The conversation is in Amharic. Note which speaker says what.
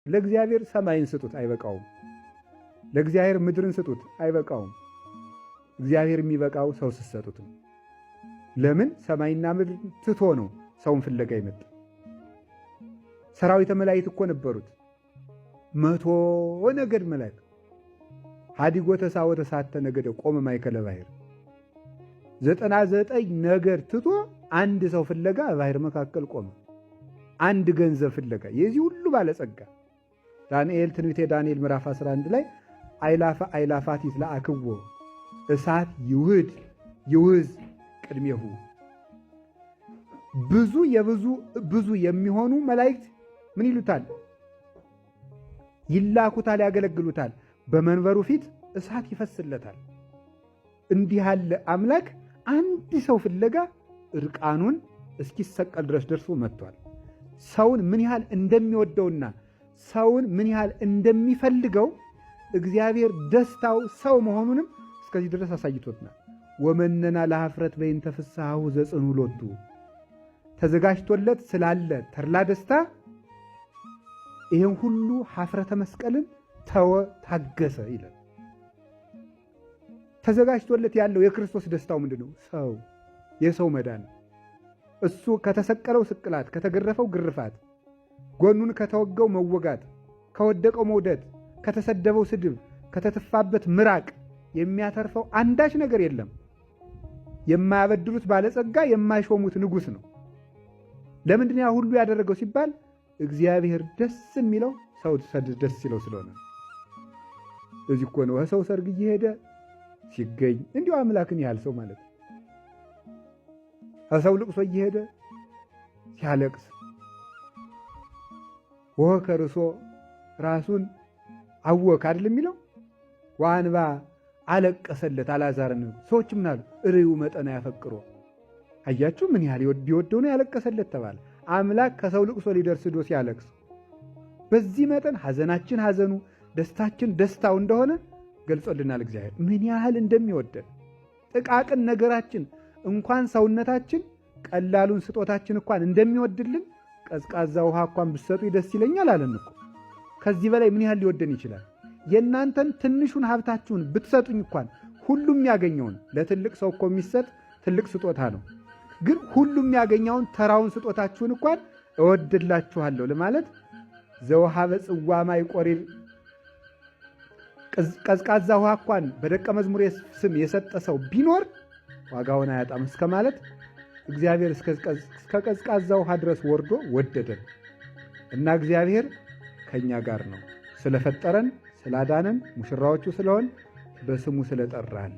Speaker 1: ለእግዚአብሔር ሰማይን ስጡት አይበቃውም። ለእግዚአብሔር ምድርን ስጡት አይበቃውም። እግዚአብሔር የሚበቃው ሰው ስትሰጡት ነው። ለምን ሰማይና ምድር ትቶ ነው ሰውን ፍለጋ ይመጣ። ሰራዊተ መላእክት እኮ ነበሩት 100 ነገድ መላእክት ሀዲጎ ተሳወተ ሳተ ነገደ ቆመ ማእከለ ባሕር 99 ነገድ ትቶ አንድ ሰው ፍለጋ ባሕር መካከል ቆመ። አንድ ገንዘብ ፍለጋ የዚህ ሁሉ ባለጸጋ ዳንኤል ትንቢተ ዳንኤል ምዕራፍ 11 ላይ አይላፈ አይላፋት ይትለአክዎ እሳት ይውዝ ቅድሜሁ ብዙ የሚሆኑ መላእክት ምን ይሉታል? ይላኩታል፣ ያገለግሉታል። በመንበሩ ፊት እሳት ይፈስለታል። እንዲህ ያለ አምላክ አንድ ሰው ፍለጋ እርቃኑን እስኪሰቀል ድረስ ደርሶ መጥቷል። ሰውን ምን ያህል እንደሚወደውና ሰውን ምን ያህል እንደሚፈልገው እግዚአብሔር ደስታው ሰው መሆኑንም እስከዚህ ድረስ አሳይቶትናል። ወመነና ለኀፍረት በእንተ ፍሥሓሁ ዘጽንዑ ሎቱ ተዘጋጅቶለት ስላለ ተድላ ደስታ ይሄን ሁሉ ኀፍረተ መስቀልን ተወ፣ ታገሰ ይላል። ተዘጋጅቶለት ያለው የክርስቶስ ደስታው ምንድነው? ሰው የሰው መዳን። እሱ ከተሰቀለው ስቅላት፣ ከተገረፈው ግርፋት፣ ጎኑን ከተወጋው መወጋት፣ ከወደቀው መውደድ፣ ከተሰደበው ስድብ፣ ከተተፋበት ምራቅ የሚያተርፈው አንዳች ነገር የለም። የማያበድሩት ባለጸጋ፣ የማይሾሙት ንጉሥ ነው። ለምንድን ያ ሁሉ ያደረገው ሲባል እግዚአብሔር ደስ የሚለው ሰው ደስ ሲለው ስለሆነ። እዚህ እኮ ነው ሰው ሰርግ እየሄደ ሲገኝ እንዲሁ አምላክን ያህል ሰው ማለት ነው። ሰው ልቅሶ እየሄደ ሲያለቅስ ወከርሶ ራሱን አወክ አይደል የሚለው ዋንባ አለቀሰለት አልዓዛርን። ሰዎች ምን አሉ? እርዩ መጠና ያፈቅሮ። አያችሁ ምን ያህል ቢወደው ነው ያለቀሰለት ተባለ። አምላክ ከሰው ልቅሶ ሊደርስ ዶ ሲያለቅስ በዚህ መጠን ሐዘናችን ሐዘኑ ደስታችን ደስታው እንደሆነ ገልጾልናል። እግዚአብሔር ምን ያህል እንደሚወደን ጥቃቅን ነገራችን እንኳን ሰውነታችን ቀላሉን ስጦታችን እንኳን እንደሚወድልን ቀዝቃዛ ውሃ እንኳን ብትሰጡ ደስ ይለኛል አለን እኮ። ከዚህ በላይ ምን ያህል ሊወደን ይችላል? የእናንተን ትንሹን ሀብታችሁን ብትሰጡኝ እንኳን ሁሉም ያገኘውን ለትልቅ ሰው እኮ የሚሰጥ ትልቅ ስጦታ ነው። ግን ሁሉም ያገኘውን ተራውን ስጦታችሁን እንኳን እወድላችኋለሁ ለማለት ዘወሃበ ጽዋ ማይ ቆሪር ቀዝቃዛ ውሃ እንኳን በደቀ መዝሙር ስም የሰጠ ሰው ቢኖር ዋጋውን አያጣም እስከ ማለት እግዚአብሔር እስከ ቀዝቃዛ ውሃ ድረስ ወርዶ ወደደን እና እግዚአብሔር ከኛ ጋር ነው። ስለፈጠረን ስላዳነን ሙሽራዎቹ ስለሆን በስሙ ስለጠራን